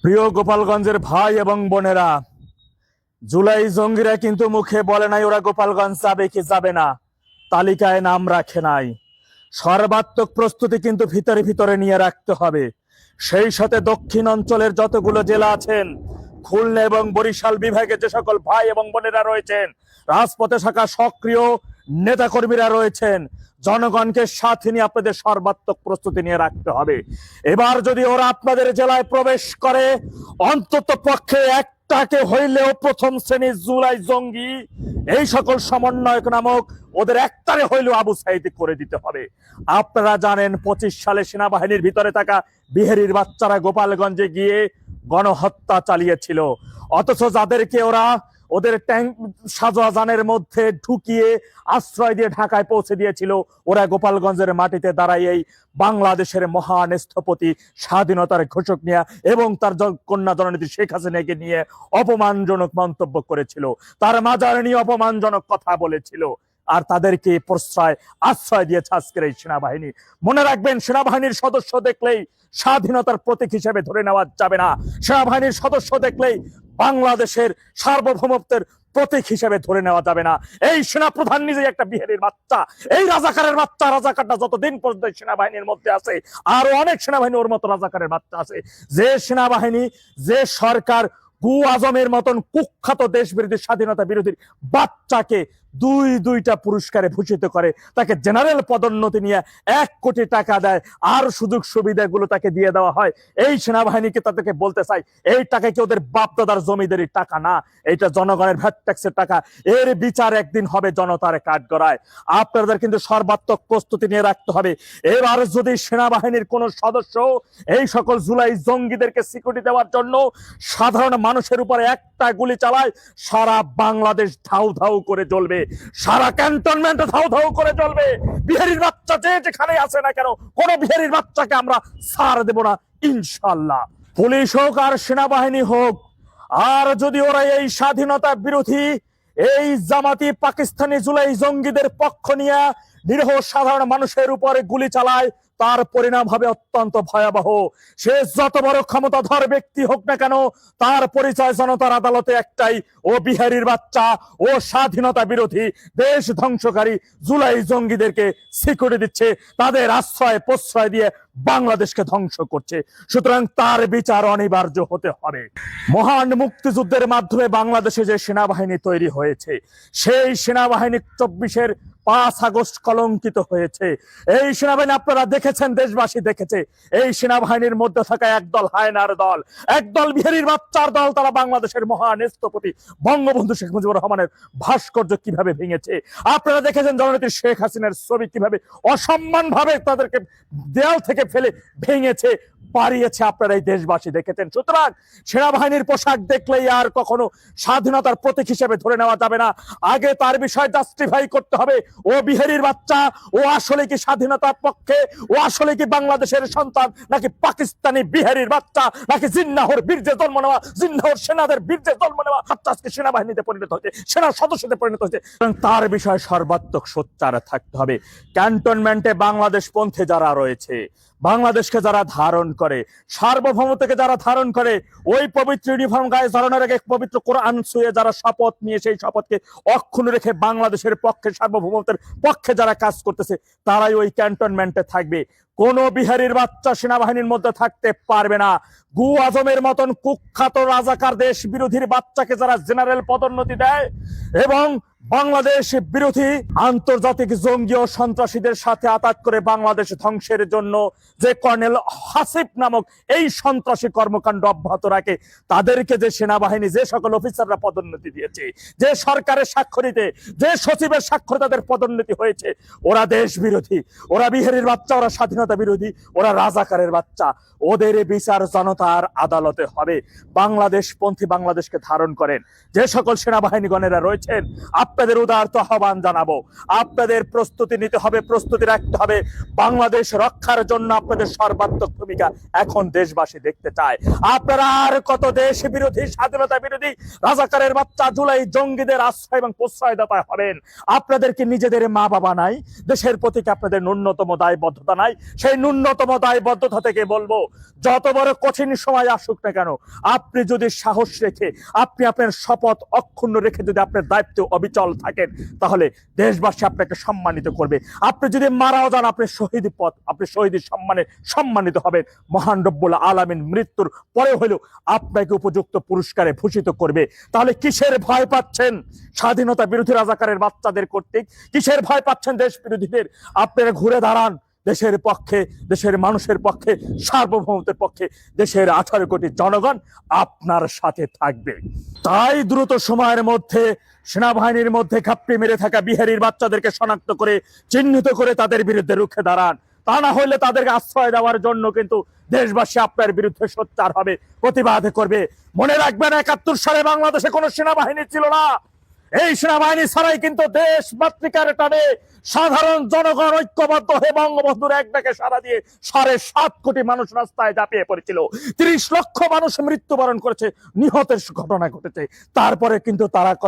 প্রিয় গোপালগঞ্জের ভাই এবং বোনেরা, জুলাই জঙ্গিরা কিন্তু মুখে বলে নাই ওরা গোপালগঞ্জ যাবে কি যাবে না, তালিকায় নাম রাখে নাই। সর্বাত্মক প্রস্তুতি কিন্তু ভিতরে ভিতরে নিয়ে রাখতে হবে। সেই সাথে দক্ষিণ অঞ্চলের যতগুলো জেলা আছেন, খুলনা এবং বরিশাল বিভাগে যে সকল ভাই এবং বোনেরা রয়েছেন, রাজপথে থাকা সক্রিয় নেতাকর্মীরা রয়েছেন, জনগণকে সাথে নিয়ে আপনাদের সর্বাত্মক প্রস্তুতি নিয়ে রাখতে হবে। এবার যদি ওরা আপনাদের জেলায় প্রবেশ করে, অন্তত পক্ষে একটাকে হইলেও প্রথম শ্রেণীর জুলাই জঙ্গি এই সকল সমন্বয়ক নামক ওদের একটারে হইলেও আবু সাইদ করে দিতে হবে। আপনারা জানেন 25 সালে সেনাবাহিনীর ভিতরে থাকা বিহারির বাচ্চারা গোপালগঞ্জে গিয়ে গণহত্যা চালিয়েছিল, অথচ যাদেরকে ওরা ওদের ট্যাঙ্ক সাজোয়াজানের মধ্যে ঢুকিয়ে আশ্রয় দিয়ে ঢাকায় পৌঁছে দিয়েছিল, ওরা গোপালগঞ্জের মাটিতে দাঁড়াই এই বাংলাদেশের মহান স্থপতি স্বাধীনতার ঘোষক নিয়ে এবং তার কন্যা জননেত্রী শেখ হাসিনাকে নিয়ে অপমানজনক মন্তব্য করেছিল, তার মাজার নিয়ে অপমানজনক কথা বলেছিল, আর তাদেরকে প্রশ্রয় আশ্রয় দিয়েছে আজকের এই সেনাবাহিনী। মনে রাখবেন, সেনাবাহিনীর সদস্য দেখলেই স্বাধীনতার প্রতীক হিসেবে ধরে নেওয়া যাবে না। সেনাবাহিনীর সদস্য দেখলেই বাংলাদেশের সার্বভৌমত্বের প্রতীক হিসেবে ধরে নেওয়া যাবে না। এই সেনা প্রধান নিজেই একটা বিহারীর বাচ্চা, এই রাজাকারের বাচ্চা। রাজাকারটা যতদিন পর্যন্ত সেনাবাহিনীর মধ্যে আছে, আরো অনেক সেনাবাহিনী ওর মতো রাজাকারের বাচ্চা আছে। যে সেনাবাহিনী, যে সরকার গু আজমের মতন কুখ্যাত দেশ বিরোধী স্বাধীনতা বিরোধীর বাচ্চাকে দুইটা পুরস্কারে ভূষিত করে, তাকে জেনারেল পদোন্নতি নিয়ে 1 কোটি টাকা দেয়, আর সুযোগ সুবিধাগুলো তাকে দিয়ে দেওয়া হয়, এই সেনাবাহিনীকে তাদেরকে বলতে চাই, এই টাকা কি ওদের বাপদাদার জমিদারি টাকা না, এটা জনগণের ভ্যাট ট্যাক্সের টাকা। এর বিচার একদিন হবে জনতার কাঠগড়ায়। আপনাদের কিন্তু সর্বাত্মক প্রস্তুতি নিয়ে রাখতে হবে। এবার যদি সেনাবাহিনীর কোন সদস্য এই সকল জুলাই জঙ্গিদেরকে সিকিউরিটি দেওয়ার জন্য সাধারণ মানুষের উপরে একটা গুলি চালায়, সারা বাংলাদেশ ধাউ ধাউ করে জ্বলবে, সারা ক্যান্টনমেন্ট ধাউ ধাউ করে জ্বলবে। বিহারীর বাচ্চা যে যেখানে আছে না কেন, কোন বিহারীর বাচ্চাকে আমরা ছাড় দেব না ইনশাল্লাহ। পুলিশ হোক আর সেনাবাহিনী হোক, আর যদি ওরা এই স্বাধীনতা বিরোধী এই জামাতি পাকিস্তানি জুলাই জঙ্গিদের পক্ষ নিয়ে নিরীহ সাধারণ মানুষের উপরে গুলি চালায়, তার পরিণাম হবে অত্যন্ত ভয়াবহ। সে যত বড় ক্ষমতাধর ব্যক্তি হোক না কেন, তার পরিচয় জনতার আদালতে একটাই, ও বিহারীর বাচ্চা, ও স্বাধীনতা বিরোধী দেশ ধ্বংসকারী জুলাই জঙ্গিদেরকে সিকিউরিটি দিচ্ছে, তাদের আশ্রয় প্রশ্রয় দিয়ে বাংলাদেশকে ধ্বংস করছে। সুতরাং তার বিচার অনিবার্য হতে হবে। মহান মুক্তিযুদ্ধের মাধ্যমে বাংলাদেশে যে সেনাবাহিনী তৈরি হয়েছে, সেই সেনাবাহিনী 24-এর 5 আগস্ট কলঙ্কিত হয়েছে। এই সেনাবাহিনী আপনারা দেখেছেন, দেশবাসী দেখেছে, এই সেনাবাহিনীর মধ্যে থাকা একদল হায়নার দল, একদল বিহারীর বাচ্চার দল, তারা বাংলাদেশের মহান স্থপতি বঙ্গবন্ধু শেখ মুজিবুর রহমানের ভাস্কর্য কিভাবে ভেঙেছে। আপনারা দেখেছেন জননেত্রী শেখ হাসিনার ছবি কিভাবে অসম্মান ভাবে তাদেরকে দেয়াল থেকে ফেলে ভেঙেছে, পারিয়েছে, আপনারা এই দেশবাসী দেখেছেন। সুতরাং সেনাবাহিনীর পোশাক দেখলেই আর কখনো স্বাধীনতার প্রতীক হিসেবে ধরে নেওয়া যাবে না। আগে তার বিষয় জাস্টিফাই করতে হবে, ও বিহারীর বাচ্চা, ও আসলে কি স্বাধীনতার পক্ষে, ও আসলে কি বাংলাদেশের সন্তান, নাকি পাকিস্তানি বিহারীর বাচ্চা, নাকি জিন্নাহর বীর্যে জন্ম নেওয়া, জিন্নাহর সেনাদের বীর্যে জন্ম নেওয়া বাচ্চা আজকে সেনাবাহিনীতে পরিণত হয়েছে, সেনা সদস্যতে পরিণত হয়েছে। তার বিষয়ে সর্বাত্মক সোচ্চার থাকতে হবে। ক্যান্টনমেন্টে বাংলাদেশ পন্থী যারা রয়েছে, বাংলাদেশকে যারা ধারণ করে, সার্বভৌমত্বকে যারা ধারণ করে, ওই পবিত্র ইউনিফর্ম গায়ে ধারণের আগে পবিত্র কোরআন ছুঁয়ে যারা শপথ নিয়ে সেই শপথকে অক্ষুণ্ণ রেখে বাংলাদেশের পক্ষে, সার্বভৌমত্বের পক্ষে যারা কাজ করতেছে, তারাই ওই ক্যান্টনমেন্টে থাকবে। কোন বিহারীর বাচ্চা সেনাবাহিনীর মধ্যে থাকতে পারবে না। গু আজমের মতন কুখ্যাত রাজাকার দেশ বিরোধীর বাচ্চাকে যারা জেনারেল পদোন্নতি দেয় এবং বাংলাদেশ বিরোধী আন্তর্জাতিক জঙ্গি ও সন্ত্রাসীদের সাথে আতাত করে বাংলাদেশ ধ্বংসের জন্য যে কর্নেল হাসিব নামক এই সন্ত্রাসী কর্মকাণ্ড অব্যাহত রাখে, তাদেরকে যে সেনাবাহিনী, যে সকল অফিসাররা পদোন্নতি দিয়েছে, যে সরকারের স্বাক্ষরিতে, যে সচিবের স্বাক্ষরে তাদের পদোন্নতি হয়েছে, ওরা দেশ বিরোধী, ওরা বিহারীর বাচ্চা, ওরা স্বাধীনতা বিরোধী, ওরা রাজাকারের বাচ্চা। ওদের বিচার জনতার আদালতে হবে। বাংলাদেশ পন্থী বাংলাদেশকে ধারণ করেন যে সকল সেনাবাহিনীগণেরা রয়েছেন, আপনাদের উদারত আহ্বান জানাবো, আপনাদের প্রস্তুতি নিতে হবে, প্রস্তুতি রাখতে হবে। বাংলাদেশ রক্ষার জন্য আপনাদের সর্বাত্মক ভূমিকা এখন দেশবাসী দেখতে চায়। আপনারা আর কত দেশ বিরোধী, স্বাধীনতা বিরোধী, রাজাকারের বাচ্চা, জুলাই জঙ্গিদের আশ্রয় এবং প্রশ্রয়দাতা হবেন? আপনাদের কি নিজেদের মা বাবা নাই? দেশের প্রতি কি আপনাদের ন্যূনতম দায়বদ্ধতা নাই? সেই ন্যূনতম দায়বদ্ধতা থেকে বলবো, যত বড় কঠিন সময় আসুক না কেন, আপনি যদি সাহস রেখে, আপনি আপনার শপথ অক্ষুণ্ণ রেখে যদি আপনার দায়িত্ব অবিচল থাকেন, তাহলে দেশবাসী আপনাকে সম্মানিত করবে। আপনি যদি মারাও যান, আপনি শহীদ পথ, আপনি শহীদের সম্মানে সম্মানিত হবেন। মহান রব্বুল আলামিন মৃত্যুর পরে হলেও আপনাকে উপযুক্ত পুরস্কারে ভূষিত করবে। তাহলে কিসের ভয় পাচ্ছেন স্বাধীনতা বিরোধী রাজাকারের বাচ্চাদের কর্তৃক? কিসের ভয় পাচ্ছেন দেশ বিরোধীদের? আপনারা ঘুরে দাঁড়ান দেশের পক্ষে, দেশের মানুষের পক্ষে, সার্বভৌমত্বের পক্ষে। দেশের 18 কোটি জনগণ আপনার সাথে থাকবে। তাই দ্রুত সময়ের মধ্যে সেনাবাহিনীর মধ্যে ঘাপটি মেরে থাকা বিহারির বাচ্চাদেরকে শনাক্ত করে, চিহ্নিত করে তাদের বিরুদ্ধে রুখে দাঁড়ান। তা না হলে তাদেরকে আশ্রয় দেওয়ার জন্য কিন্তু দেশবাসী আপনার বিরুদ্ধে সোচ্চার হবে, প্রতিবাদ করবে। মনে রাখবেন, 71 সালে বাংলাদেশে কোনো সেনাবাহিনী ছিল না। এই সেনাবাহিনী ছাড়াই কিন্তু দেশ মাতৃকার টানে সাধারণ জনগণ ঐক্যবদ্ধ হয়ে বঙ্গবন্ধুর এক ডাকে সাড়া দিয়ে 7.5 কোটি মানুষ রাস্তায় ঝাঁপিয়ে পড়েছিল। 30 লক্ষ মানুষ মৃত্যুবরণ করেছে, নিহতের ঘটনা ঘটেছে। তারপরে কিন্তু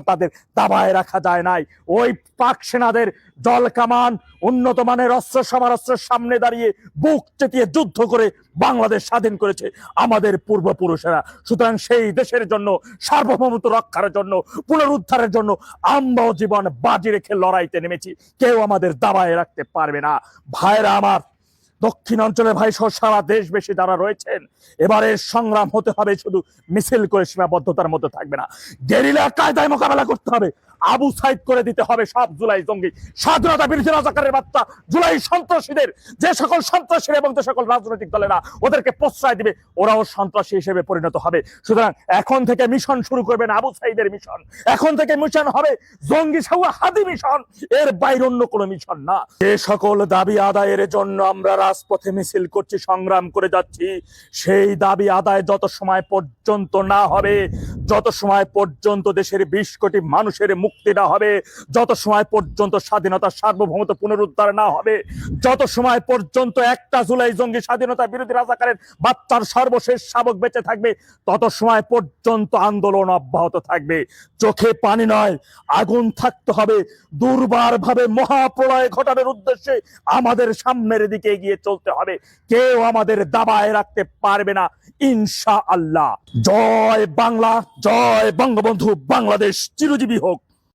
তাদের দাবায় রাখা যায় নাই। ওই পাক সেনাদের জল কামান, উন্নত মানের অস্ত্র সমরাস্ত্রের সামনে দাঁড়িয়ে বুক চেতিয়ে যুদ্ধ করে বাংলাদেশ স্বাধীন করেছে আমাদের পূর্বপুরুষেরা। সুতরাং সেই দেশের জন্য, সার্বভৌমত্ব রক্ষার জন্য, পুনরুদ্ধারের জন্য আমরাও জীবন বাজি রেখে লড়াইতে নেমেছি। কেউ আমাদের দাবায় রাখতে পারবে না। ভাইরা আমার, দক্ষিণ অঞ্চলের ভাই সহ সারা দেশবাসী যারা রয়েছেন, এবারের সংগ্রাম হতে হবে শুধু মিছিল করে সীমাবদ্ধতার মধ্যে থাকবে না, গেরিলা কায়দায় মোকাবেলা করতে হবে। আবু সাইদ করে দিতে হবে সব জুলাই জঙ্গি, স্বাধীনতা বিরোধী রাজাকারের বাচ্চা, জুলাই সন্ত্রাসীদের। যে সকল সন্ত্রাসীরা এবং যে সকল রাজনৈতিক দলেরা ওদেরকে প্রশ্রয় দিবে, ওরাও সন্ত্রাসী হিসেবে পরিণত হবে। সুতরাং এখন থেকে মিশন শুরু করবেন আবু সাইদের মিশন। এখন থেকে মিশন হবে জঙ্গি সাহুয়া হাদি মিশন, এর বাইরে অন্য কোনো মিশন না। যে সকল দাবি আদায়ের জন্য আমরা রাজপথে মিছিল করছি, সংগ্রাম করে যাচ্ছি, সেই দাবি আদায় যত সময় পর্যন্ত না হবে, যত সময় পর্যন্ত দেশের 20 কোটি মানুষের মুক্তি না হবে, যত সময় পর্যন্ত স্বাধীনতা সার্বভৌমত্ব পুনরুদ্ধার না হবে, যত সময় পর্যন্ত একটা জুলাই জঙ্গি স্বাধীনতা বিরোধী রাজাকারের বাচ্চার সর্বশেষ শাবক বেঁচে থাকবে, তত সময় পর্যন্ত আন্দোলন অব্যাহত থাকবে। চোখে পানি নয়, আগুন থাকতে হবে। দুর্বার ভাবে মহাপ্রলয় ঘটানোর উদ্দেশ্যে আমাদের সামনের দিকে এগিয়ে চলতে হবে। কেউ আমাদের দাবায় রাখতে পারবে না, ইনশাআল্লাহ। জয় বাংলা, জয় বঙ্গবন্ধু, বাংলাদেশ চিরজীবী হোক।